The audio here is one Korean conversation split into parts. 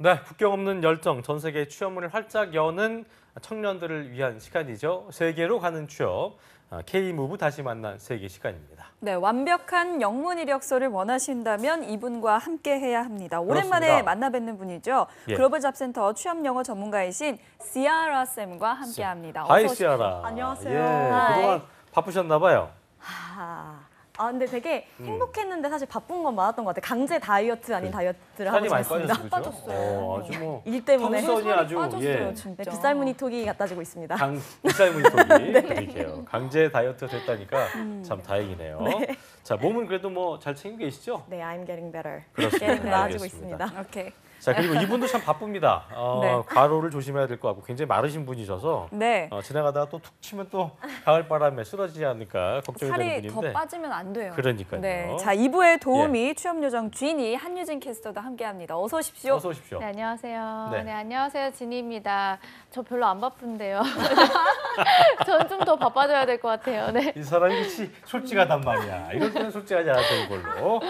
네, 국경 없는 열정, 전 세계 취업문을 활짝 여는 청년들을 위한 시간이죠. 세계로 가는 취업, K-무브 다시 만난 세계 시간입니다. 네, 완벽한 영문 이력서를 원하신다면 이분과 함께 해야 합니다. 오랜만에 그렇습니다. 만나 뵙는 분이죠. 예. 글로벌 잡센터 취업 영어 전문가이신 시아라 쌤과 함께합니다. 하이 시아라. 안녕하세요. 예, 하이. 그동안 바쁘셨나 봐요. 근데 되게 행복했는데 사실 바쁜 건 많았던 것 같아요. 강제 다이어트 아닌 다이어트를 하고 살이 많이 있습니다. 빠졌어, 그죠? 아주 뭐 일 때문에 턱선이 아주 빠졌어요, 진짜. 네, 빗살무늬 톡이 갖다 주고 있습니다. 빗살무늬 톡이 드릴게요. 강제 다이어트 됐다니까 참 다행이네요. 자, 몸은 그래도 뭐 잘 챙기고 계시죠? 네, I'm getting better. 그렇습니다. 나아지고 알겠습니다. 있습니다. 오케이. 자, 그리고 이분도 참 바쁩니다. 네. 과로를 조심해야 될 것 같고 굉장히 마르신 분이셔서 네. 지나가다가 또 툭 치면 또 가을 바람에 쓰러지지 않을까 걱정이 되는 살이 더 분인데. 빠지면 안 돼요. 그러니까요. 네, 자 2부의 도우미 취업 요정 쥐니 한유진 캐스터도 함께합니다. 어서 오십시오. 어서 오십시오. 네, 안녕하세요. 네. 네, 안녕하세요. 진희입니다. 저 별로 안 바쁜데요. 전 좀 더 바빠져야 될 것 같아요. 네. 이 사람이 솔직하단 말이야. 이럴 때는 솔직하지 않았던 걸로.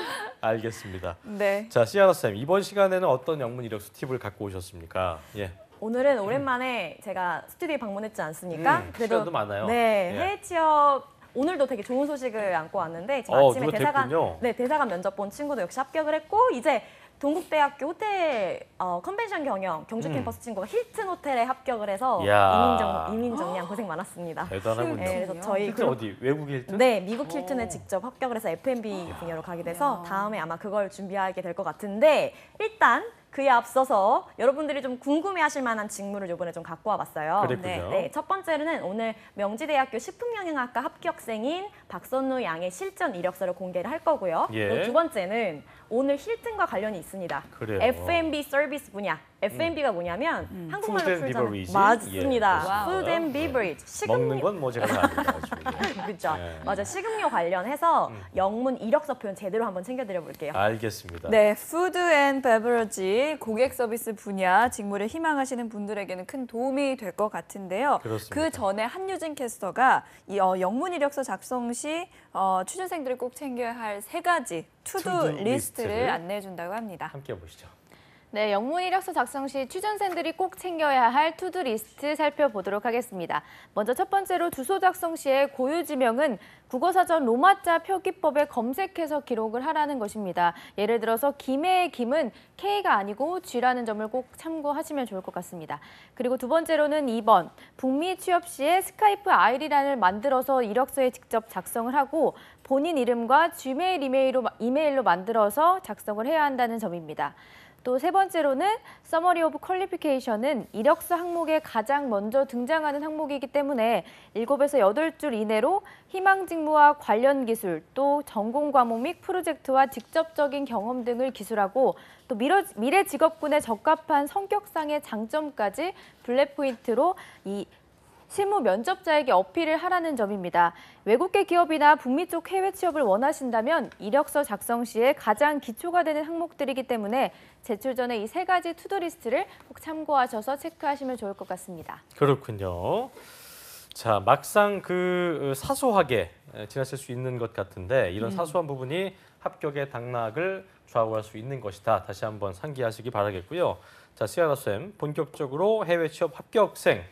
알겠습니다. 네. 자, 시아라 쌤, 이번 시간에는 어떤 영문 이력서 팁을 갖고 오셨습니까? 예. 오늘은 오랜만에 제가 스튜디오에 방문했지 않습니까? 시간도 많아요. 네, 예. 해외 취업 오늘도 되게 좋은 소식을 안고 왔는데 지금 아침에 누가 됐군요. 대사관 면접 본 친구도 역시 합격을 했고 이제 동국대학교 호텔 컨벤션 경영 경주 캠퍼스 친구가 힐튼 호텔에 합격을 해서 이야. 이민정양 고생 많았습니다. 대단하군요. 네, 그래서 저희 힐튼 어디? 외국 힐튼? 네, 미국 힐튼에 직접 합격을 해서 F&B 분야로 가게 돼서 다음에 아마 그걸 준비하게 될 것 같은데 일단 그에 앞서서 여러분들이 좀 궁금해하실 만한 직무를 이번에 좀 갖고 와봤어요. 그랬군요. 네, 첫 번째로는 오늘 명지대학교 식품영양학과 합격생인 박선우 양의 실전 이력서를 공개를 할 거고요. 예. 그리고 두 번째는 오늘 힐튼과 관련이 있습니다. 그래요. F&B 서비스 분야. F&B가 뭐냐면 한국말로 Food and 풀자면 beverage. 맞습니다. 예, 그렇습니다. Food and beverage. 먹는 건 뭐 제가 다 압니다. 그렇죠. 네. 맞아. 식음료 관련해서 영문 이력서 표현 제대로 한번 챙겨드려 볼게요. 알겠습니다. 네, 푸드 앤 베버러지 고객 서비스 분야 직무를 희망하시는 분들에게는 큰 도움이 될 것 같은데요. 그렇습니다. 그 전에 한유진 캐스터가 이 영문 이력서 작성 시 취준생들이 꼭 챙겨야 할 세 가지 투두 리스트를 리스트를 안내해 준다고 합니다. 함께 보시죠. 네, 영문 이력서 작성 시 취준생들이 꼭 챙겨야 할 투두 리스트 살펴보도록 하겠습니다. 먼저 첫 번째로 주소 작성 시의 고유 지명은 국어사전 로마자 표기법에 검색해서 기록을 하라는 것입니다. 예를 들어서 김해의 김은 K가 아니고 G라는 점을 꼭 참고하시면 좋을 것 같습니다. 그리고 두 번째로는 2번, 북미 취업 시에 스카이프 아이디란을 만들어서 이력서에 직접 작성을 하고 본인 이름과 G메일 이메일로 만들어서 작성을 해야 한다는 점입니다. 또 세 번째로는 Summary of Qualification은 이력서 항목에 가장 먼저 등장하는 항목이기 때문에 7에서 8줄 이내로 희망 직무와 관련 기술, 또 전공 과목 및 프로젝트와 직접적인 경험 등을 기술하고 또 미래 직업군에 적합한 성격상의 장점까지 블랙 포인트로 이 실무 면접자에게 어필을 하라는 점입니다. 외국계 기업이나 북미 쪽 해외 취업을 원하신다면 이력서 작성 시에 가장 기초가 되는 항목들이기 때문에 제출 전에 이 세 가지 투두리스트를 꼭 참고하셔서 체크하시면 좋을 것 같습니다. 그렇군요. 자, 막상 그 사소하게 지나칠 수 있는 것 같은데 이런 사소한 부분이 합격의 당락을 좌우할 수 있는 것이다. 다시 한번 상기하시기 바라겠고요. 자, 시아라 쌤, 본격적으로 해외 취업 합격생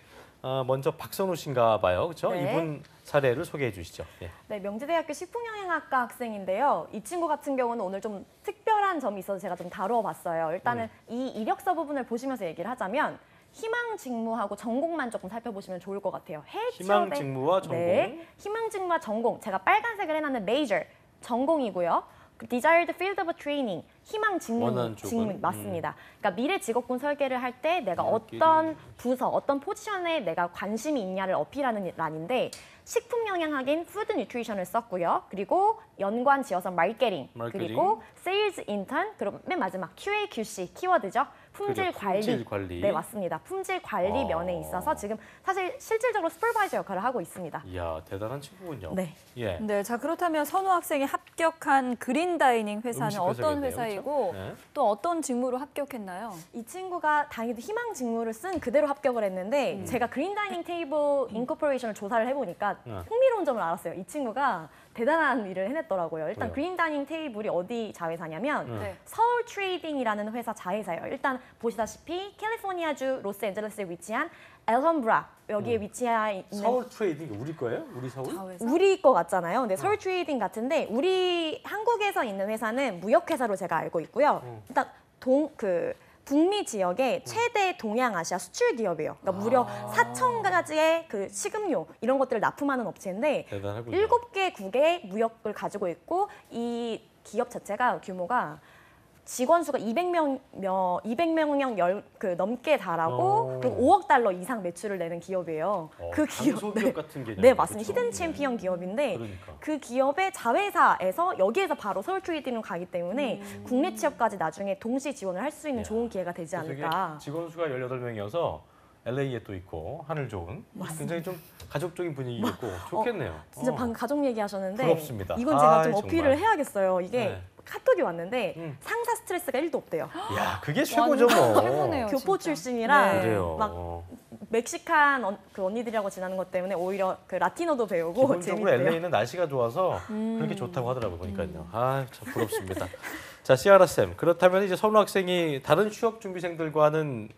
먼저 박선우 씨인가 봐요. 그렇죠? 네. 이분 사례를 소개해 주시죠. 예. 네, 명지대학교 식품영양학과 학생인데요. 이 친구 같은 경우는 오늘 좀 특별한 점이 있어서 제가 좀 다뤄봤어요. 일단은 이 이력서 부분을 보시면서 얘기를 하자면 희망 직무하고 전공만 조금 살펴보시면 좋을 것 같아요. 해외 희망 취업에- 직무와 전공. 네, 희망 직무와 전공. 제가 빨간색을 해놨는 major, 전공이고요. desired field of training, 희망 원하는 직무 쪽은? 맞습니다. 그러니까 미래 직업군 설계를 할 때 내가 어떤 부서, 어떤 포지션에 내가 관심이 있냐를 어필하는 란인데 식품영양학인 푸드 뉴트리션을 썼고요. 그리고 연관 지어서 마케팅, 그리고 세일즈 인턴, 그리고 맨 마지막 QA, QC 키워드죠. 품질 그죠, 관리. 품질 관리. 네, 맞습니다. 품질 관리 면에 있어서 지금 사실 실질적으로 슈퍼바이저 역할을 하고 있습니다. 이야, 대단한 친구군요. 네. 예. 네, 자 그렇다면 선우 학생이 합격한 그린 다이닝 회사는 음식 어떤 회사겠네요, 회사이고 그렇죠? 네. 또 어떤 직무로 합격했나요? 이 친구가 다행히도 희망 직무를 쓴 그대로 합격을 했는데 제가 그린 다이닝 테이블 인코퍼레이션을 조사를 해보니까 흥미로운 점을 알았어요. 이 친구가 대단한 일을 해냈더라고요. 일단 왜요? 그린 다이닝 테이블이 어디 자회사냐면 네. 서울 트레이딩이라는 회사 자회사예요. 일단 보시다시피 캘리포니아주 로스앤젤레스에 위치한 엘험브라 여기에 위치해 있는 서울 트레이딩 우리 거예요? 우리 서울? 자회사? 우리 거 같잖아요. 근데 서울 트레이딩 같은데 우리 한국에서 있는 회사는 무역회사로 제가 알고 있고요. 일단 북미 지역의 최대 동양아시아 수출 기업이에요. 그러니까 무려 4천 가지의 그 식음료 이런 것들을 납품하는 업체인데 대단하군요. 7개국의 무역을 가지고 있고 이 기업 자체가 규모가 직원 수가 200명 넘게 달하고 그리고 5억 달러 이상 매출을 내는 기업이에요. 그 기업 강소기업 같은 개념. 네, 맞습니다. 그렇죠? 히든 챔피언 기업인데 그러니까. 그 기업의 자회사에서 여기에서 바로 서울 트레이딩으로 가기 때문에 국내 취업까지 나중에 동시 지원을 할 수 있는 좋은 기회가 되지 그래서 이게 않을까. 직원 수가 18명이어서 LA에 또 있고 하늘 좋은 굉장히 좀 가족적인 분위기겠고 좋겠네요. 진짜 방금 가족 얘기하셨는데 부럽습니다. 이건 제가 좀 아이, 어필을 정말. 해야겠어요. 이게 네. 카톡이 왔는데 상사 스트레스가 1도 없대요. 야, 그게 최고죠 뭐. 최고네요. 교포 진짜. 출신이라 네. 그래요. 막 멕시칸 그 언니들이라고 지내는 것 때문에 오히려 그 라티노도 배우고 기본적으로 재밌대요. LA는 날씨가 좋아서 그렇게 좋다고 하더라고요. 보니까요. 아, 참 부럽습니다. 자, 시아라 쌤. 그렇다면 이제 선우 학생이 다른 취업 준비생들과는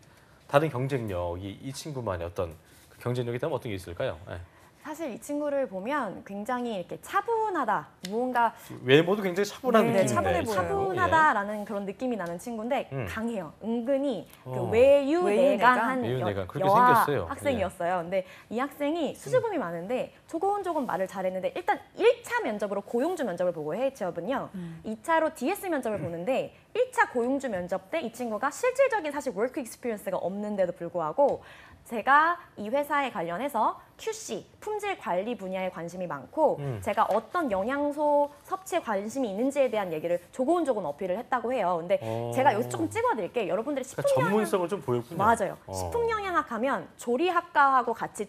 다른 경쟁력이 이 친구만의 어떤 그 경쟁력이 있다면 어떤 게 있을까요? 네. 사실 이 친구를 보면 굉장히 이렇게 차분하다, 무언가 외모도 굉장히 차분한 네, 느낌인데. 차분해 이 친구. 보여요. 차분하다라는 그런 느낌이 나는 친구인데 음. 강해요. 은근히 그 어. 외유내강한 외유내강. 그렇게 여아 생겼어요. 학생이었어요. 근데 이 학생이 수줍음이 많은데 조곤조곤 말을 잘했는데 일단 1차 면접으로 고용주 면접을 보고 해외 취업은요. 2차로 DS 면접을 보는데 1차 고용주 면접 때 이 친구가 실질적인 사실 워크 익스피리언스가 없는데도 불구하고 제가 이 회사에 관련해서 QC, 품질 관리 분야에 관심이 많고 제가 어떤 영양소 섭취에 관심이 있는지에 대한 얘기를 조곤조곤 어필을 했다고 해요. 근데 제가 여기서 조금 찍어드릴게요. 여러분들이 식품 그러니까 영양 전문성을 좀 보였군요. 맞아요. 식품영양학 하면 조리학과하고 같이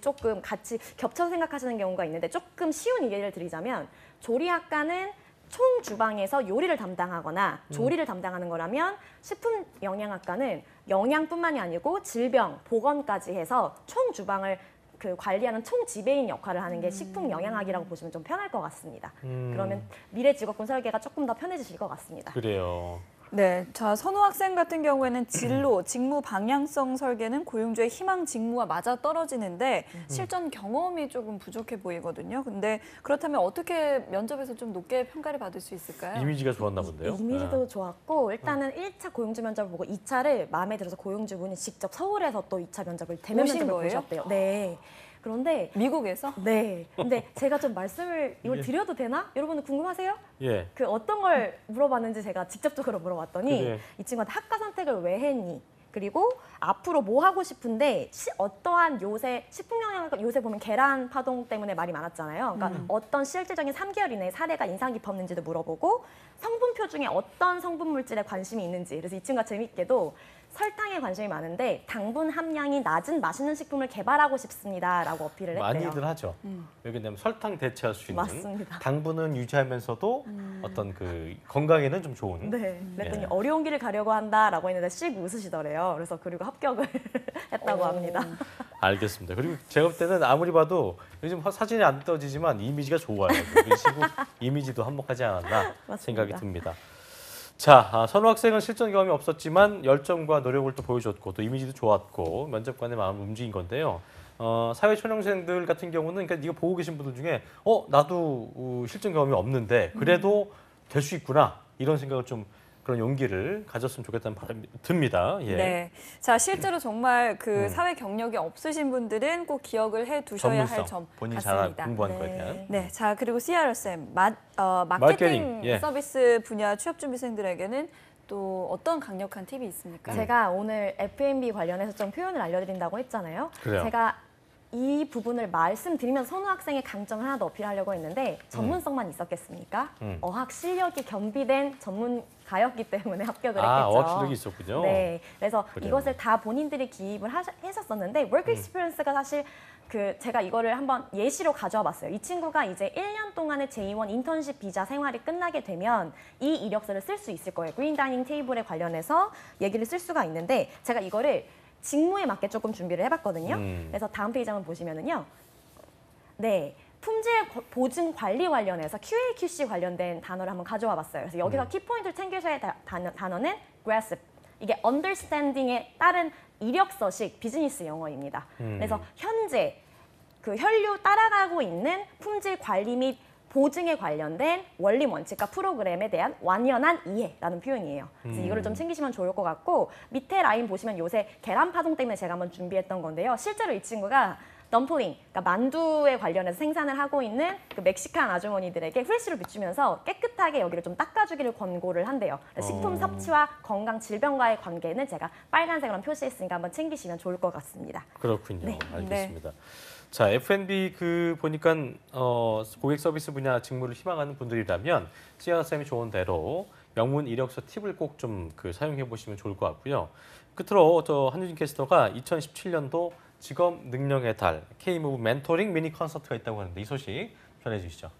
겹쳐서 생각하시는 경우가 있는데 조금 쉬운 예를 드리자면 조리학과는 총 주방에서 요리를 담당하거나 조리를 담당하는 거라면 식품영양학과는 영양뿐만이 아니고 질병, 보건까지 해서 총 주방을 그 관리하는 총 지배인 역할을 하는 게 식품영양학이라고 보시면 좀 편할 것 같습니다. 그러면 미래 직업군 설계가 조금 더 편해지실 것 같습니다. 그래요. 네, 자 선우 학생 같은 경우에는 진로, 직무 방향성 설계는 고용주의 희망 직무와 맞아 떨어지는데 실전 경험이 조금 부족해 보이거든요. 근데 그렇다면 어떻게 면접에서 좀 높게 평가를 받을 수 있을까요? 이미지가 좋았나 본데요. 이미지도 네. 좋았고 일단은 1차 고용주 면접을 보고 2차를 마음에 들어서 고용주분이 직접 서울에서 또 2차 면접을 대면 오신 면접을 거예요? 보셨대요. 네. 그런데 미국에서? 네. 근데 제가 좀 말씀을 이걸 예. 드려도 되나? 여러분은 궁금하세요? 예. 그 어떤 걸 물어봤는지 제가 직접적으로 물어봤더니 그래. 이 친구한테 학과 선택을 왜 했니? 그리고 앞으로 뭐 하고 싶은데 어떠한 요새 식품영양학 요새 보면 계란 파동 때문에 말이 많았잖아요. 그러니까 어떤 실질적인 3개월 이내에 사례가 인상 깊었는지도 물어보고 성분표 중에 어떤 성분 물질에 관심이 있는지. 그래서 이 친구가 재밌게도 설탕에 관심이 많은데 당분 함량이 낮은 맛있는 식품을 개발하고 싶습니다라고 어필을 했대요. 많이들 하죠. 왜냐하면 설탕 대체할 수 있는 맞습니다. 당분은 유지하면서도 어떤 그 건강에는 좀 좋은. 네. 그랬더니 예. 어려운 길을 가려고 한다라고 했는데 씩 웃으시더래요. 그래서 그리고 합격을 했다고 합니다. 알겠습니다. 그리고 제가 볼 때는 아무리 봐도 요즘 사진이 안 떠지지만 이미지가 좋아요. 그런 식으로 이미지도 한몫하지 않았나 생각이 듭니다. 자, 선우 학생은 실전 경험이 없었지만 열정과 노력을 또 보여줬고 또 이미지도 좋았고 면접관의 마음을 움직인 건데요. 사회 초년생들 같은 경우는 그러니까 이거 보고 계신 분들 중에 나도 실전 경험이 없는데 그래도 될 수 있구나 이런 생각을 좀 그런 용기를 가졌으면 좋겠다는 바람이 듭니다. 예. 네. 자, 실제로 정말 그 사회 경력이 없으신 분들은 꼭 기억을 해 두셔야 할 점 본인이 잘 같습니다. 공부하는 거에 대한. 네, 자 그리고 CR 쌤, 마케팅 마케팅, 예. 서비스 분야 취업 준비생들에게는 또 어떤 강력한 팁이 있습니까? 제가 오늘 F&B 관련해서 좀 표현을 알려드린다고 했잖아요. 그래요. 제가 이 부분을 말씀드리면서 선우 학생의 강점을 하나 더 어필하려고 했는데 전문성만 있었겠습니까? 어학 실력이 겸비된 전문가였기 때문에 합격을 했겠죠. 어학 실력이 있었군요. 네, 그래서 그래요. 이것을 다 본인들이 기입을 하셨었는데 워크 익스피리언스가 사실 제가 이거를 한번 예시로 가져와 봤어요. 이 친구가 이제 1년 동안의 J1 인턴십 비자 생활이 끝나게 되면 이 이력서를 쓸 수 있을 거예요. 그린 다이닝 테이블에 관련해서 얘기를 쓸 수가 있는데 제가 이거를 직무에 맞게 조금 준비를 해봤거든요. 그래서 다음 페이지 한번 보시면은요. 네. 품질 보증 관리 관련해서 QA, QC 관련된 단어를 한번 가져와 봤어요. 그래서 여기서 키포인트를 챙기셔야 할 단어는 grasp, 이게 understanding에 따른 이력서식 비즈니스 영어입니다. 그래서 현재 그 혈류 따라가고 있는 품질 관리 및 보증에 관련된 원리 원칙과 프로그램에 대한 완연한 이해라는 표현이에요. 그래서 이거를 좀 챙기시면 좋을 것 같고 밑에 라인 보시면 요새 계란 파동 때문에 제가 한번 준비했던 건데요. 실제로 이 친구가 덤플링, 그러니까 만두에 관련해서 생산을 하고 있는 그 멕시칸 아주머니들에게 후레쉬를 비추면서 깨끗하게 여기를 좀 닦아주기를 권고를 한대요. 식품 섭취와 건강 질병과의 관계는 제가 빨간색으로 표시했으니까 한번 챙기시면 좋을 것 같습니다. 그렇군요. 네. 알겠습니다. 자, F&B 그 보니까 고객 서비스 분야 직무를 희망하는 분들이라면 시아나 쌤이 좋은 대로 영문 이력서 팁을 꼭 좀 그 사용해 보시면 좋을 것 같고요. 끝으로 저 한유진 캐스터가 2017년도 직업 능력의 달 K무브 멘토링 미니 콘서트가 있다고 하는데 이 소식 전해주시죠.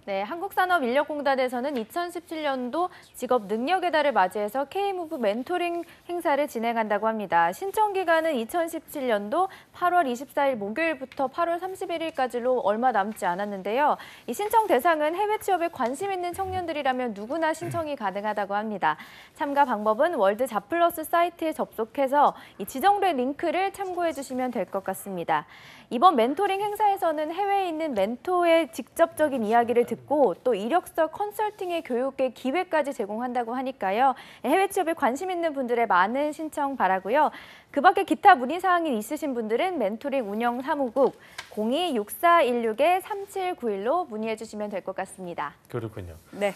네, 한국산업인력공단에서는 2017년도 직업 능력의 달을 맞이해서 K무브 멘토링 행사를 진행한다고 합니다. 신청 기간은 2017년도 8월 24일 목요일부터 8월 31일까지로 얼마 남지 않았는데요. 이 신청 대상은 해외 취업에 관심 있는 청년들이라면 누구나 신청이 가능하다고 합니다. 참가 방법은 월드 잡플러스 사이트에 접속해서 이 지정된 링크를 참고해 주시면 될 것 같습니다. 이번 멘토링 행사에서는 해외에 있는 멘토의 직접적인 이야기를 듣고 또 이력서 컨설팅의 교육의 기회까지 제공한다고 하니까요. 해외 취업에 관심 있는 분들의 많은 신청 바라고요. 그 밖에 기타 문의사항이 있으신 분들은 멘토링 운영 사무국 02-6416-3791로 문의해 주시면 될 것 같습니다. 그렇군요. 네.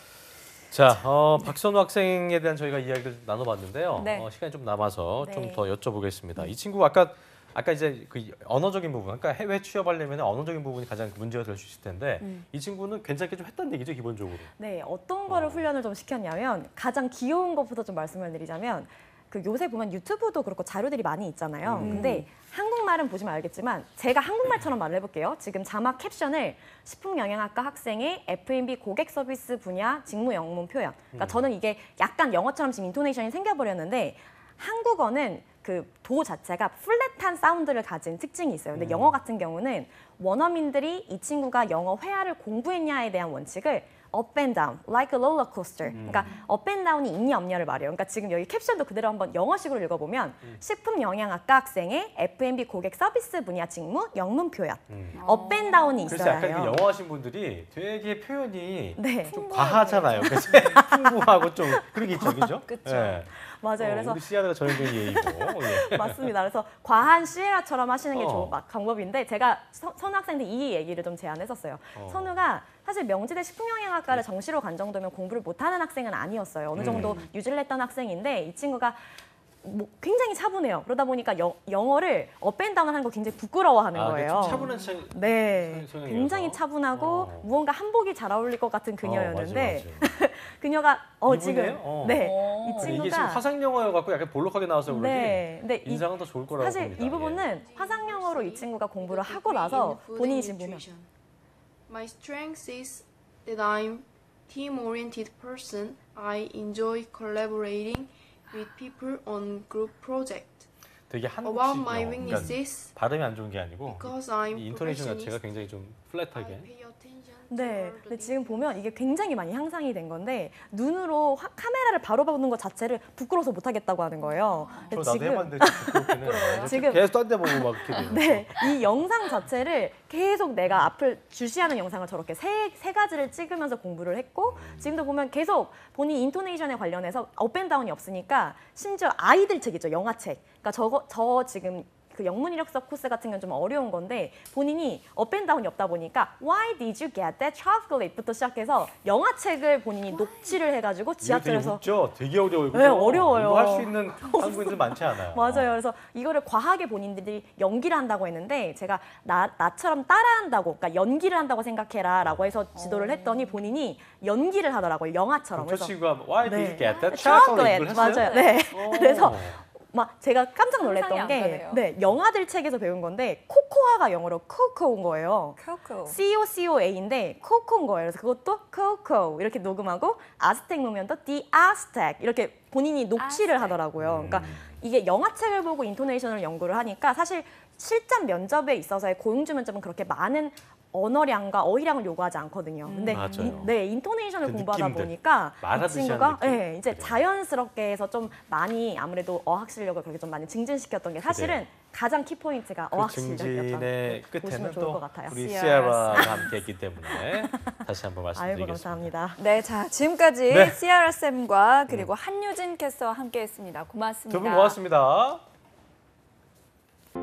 자, 박선우 학생에 대한 저희가 이야기를 나눠봤는데요. 네. 시간이 좀 남아서 네. 좀 더 여쭤보겠습니다. 이 친구 아까 이제 그 언어적인 부분, 그러니까 해외 취업하려면 언어적인 부분이 가장 문제가 될 수 있을 텐데 이 친구는 괜찮게 좀 했다는 얘기죠, 기본적으로. 네, 어떤 거를 훈련을 좀 시켰냐면 가장 귀여운 것부터 좀 말씀을 드리자면 그 요새 보면 유튜브도 그렇고 자료들이 많이 있잖아요. 근데 한국말은 보시면 알겠지만 제가 한국말처럼 말을 해볼게요. 지금 자막 캡션을 식품영양학과 학생의 F&B 고객 서비스 분야 직무 영문 표현. 그러니까 저는 이게 약간 영어처럼 지금 인토네이션이 생겨버렸는데 한국어는 그 도 자체가 플랫한 사운드를 가진 특징이 있어요. 근데 영어 같은 경우는 원어민들이 이 친구가 영어 회화를 공부했냐에 대한 원칙을 up and down, like a roller coaster. 그러니까 up and down이 있냐 없냐를 말해요. 그러니까 지금 여기 캡션도 그대로 한번 영어식으로 읽어보면 식품영양학과 학생의 F&B 고객 서비스 분야 직무 영문 표현. up and down이 그래서 있어야 약간 해요. 그 영어 하신 분들이 되게 표현이 네. 좀 과하잖아요. 그래서 풍부하고 좀 그런 게 있죠, 그죠? 그쵸. 예. 맞아요. 그래서 우리 시아나가 전형적인 예의고. 예. 맞습니다. 그래서 과한 시에라처럼 하시는 게 좋은 어. 방법인데 제가 선우 학생한테 이 얘기를 좀 제안했었어요. 선우가 사실 명지대 식품영양학과를 정시로 간 정도면 공부를 못하는 학생은 아니었어요. 어느 정도 유지를 했던 학생인데 이 친구가 뭐 굉장히 차분해요. 그러다 보니까 영어를 업앤다운을 하는 거 굉장히 부끄러워하는 거예요. 좀 차분한 네, 성향이어서. 굉장히 차분하고 무언가 한복이 잘 어울릴 것 같은 그녀였는데 맞아. 그녀가 지금 이분이에요? 네, 어. 이 이게 지금 친구가 화상 영어여 갖고 약간 볼록하게 나와서 그러지. 네, 근데 인상은 더 좋을 거라고 사실 봅니다. 이 부분은 화상영어로 이 친구가 공부를 하고 나서 본인이 지금 보면 My strength is that I'm team-oriented person. I enjoy collaborating with people on group project. 되게 한국식 About my 영어. 그러니까 weaknesses, 발음이 안 좋은 게 아니고 because I'm 이 인토네이션 자체가 perfectionist, 굉장히 좀 I 플랫하게. pay attention to 네, all 근데 the 지금 보면 이게 굉장히 많이 향상이 된 건데 눈으로 카메라를 바로 보는 것 자체를 부끄러워서 못 하겠다고 하는 거예요. 저 근데 나도 해봤는데 좀 부끄럽긴 해요. 지금- 계속 딴 데 보고 막 이렇게 돼요. 네, 이 영상 자체를 계속 내가 앞을 주시하는 영상을 저렇게 세 가지를 찍으면서 공부를 했고 지금도 보면 계속 본인 인토네이션에 관련해서 업앤다운이 없으니까 심지어 아이들 책이죠, 영화책. 그러니까 저 지금 그 영문 이력서 코스 같은 건 좀 어려운 건데 본인이 업앤다운이 없다 보니까 Why did you get that chocolate?부터 시작해서 영화책을 본인이 녹취를 해가지고 이거 되게 지하철에서 웃죠? 되게 어려워요. 네, 어려워요. 이거 할 수 있는 한국인들 많지 않아요. 맞아요. 그래서 이거를 과하게 본인들이 연기를 한다고 했는데 제가 나처럼 따라한다고, 그러니까 연기를 한다고 생각해라라고 해서 지도를 했더니 본인이 연기를 하더라고요. 영화처럼. 저 친구가 Why did you get that chocolate. chocolate? 이걸 했어요? 맞아요. 네. 오. 그래서 막 제가 깜짝 상상이 놀랐던 안 게 가네요. 네, 영화들 책에서 배운 건데 코코아가 영어로 코코인 거예요. 코코. COCOA인데 코코인 거예요. 그래서 그것도 코코 이렇게 녹음하고 아스텍 무면도 The Aztec 이렇게 본인이 녹취를 하더라고요. 그러니까 이게 영화책을 보고 인토네이션을 연구를 하니까 사실 실전 면접에 있어서의 고용주 면접은 그렇게 많은 언어량과 어휘량을 요구하지 않거든요. 근데 맞아요. 인토네이션을 그 공부하다 느낌들. 보니까 이 말하듯이 친구가 하는 느낌. 네, 이제 자연스럽게 해서 좀 많이 아무래도 어학 실력을 그렇게 좀 많이 증진시켰던 게 사실은 그래요. 가장 키포인트가 그 어학 실력이었다는 증진의 보시면 끝에는 좋을 또 것 같아요. 우리 시아라 시아라가 함께했기 때문에 다시 한번 아이고 말씀드리겠습니다. 감사합니다. 네, 자 지금까지 네. 시아라 쌤과 그리고 한유진 캐스터와 함께했습니다. 고맙습니다. 두 분 고맙습니다.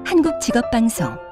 한국직업방송